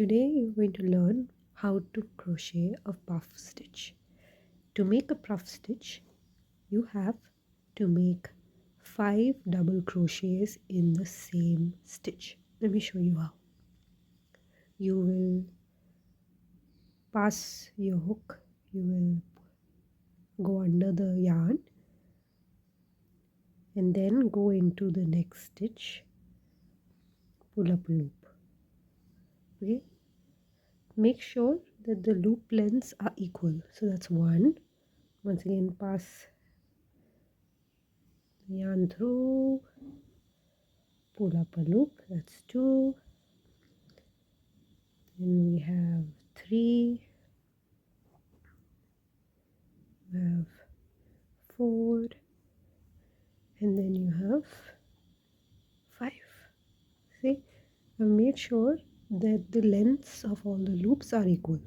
today you're going to learn how to crochet a puff stitch. To make a puff stitch, you have to make 5 double crochets in the same stitch. Let me show you how. You will pass your hook, you will go under the yarn and then go into the next stitch, pull up a loop. Okay, make sure that the loop lengths are equal. So that's 1. Once again, pass the yarn through, pull up a loop, that's 2. Then we have 3, we have 4, and then you have 5. See, I've made sure that the lengths of all the loops are equal.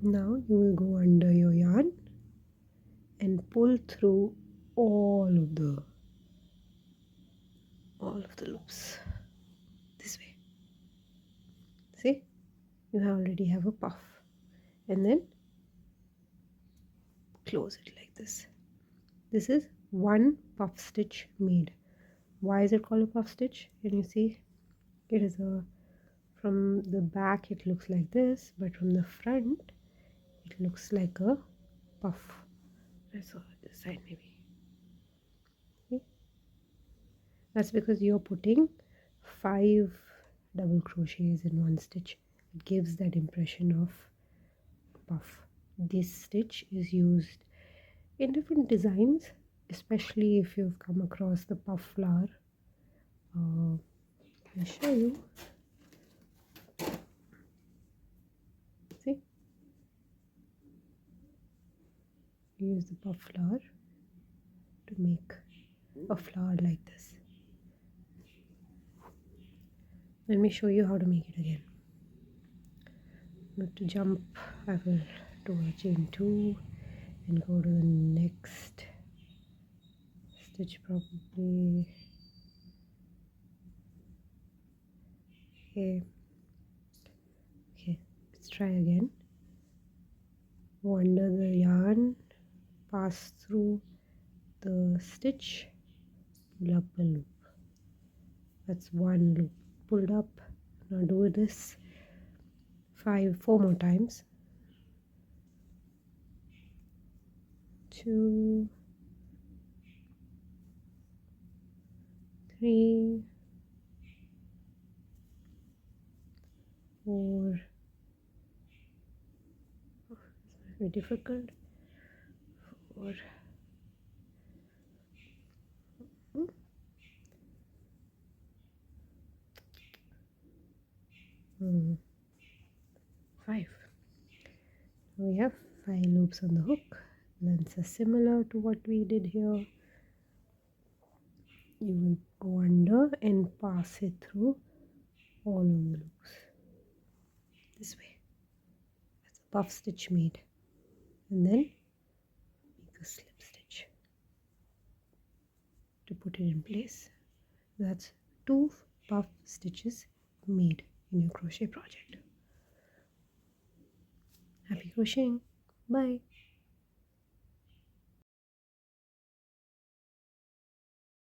Now you will go under your yarn and pull through all of the loops this way. See, you already have a puff, and then close it like this. This is one puff stitch made. Why is it called a puff stitch? Can you see? It is from the back it looks like this, but from the front it looks like a puff. So this side maybe. See? That's because you're putting 5 double crochets in one stitch. It gives that impression of puff. This stitch is used in different designs, especially if you've come across the puff flower. I'll show you. See, use the puff flower to make a flower like this. Let me show you how to make it again. Now to jump, I will do a chain 2 and go to the next stitch probably. Okay, let's try again. Go under the yarn, pass through the stitch, pull up a loop. That's 1 loop pulled up. Now do this 4 more times. 2, 3, 4. Oh, it's very difficult. 4. 5. We have 5 loops on the hook. Lengths are similar to what we did here. You will go under and pass it through all of the loops this way. That's a puff stitch made, and then make a slip stitch to put it in place. That's 2 puff stitches made in your crochet project. Happy crocheting. Bye.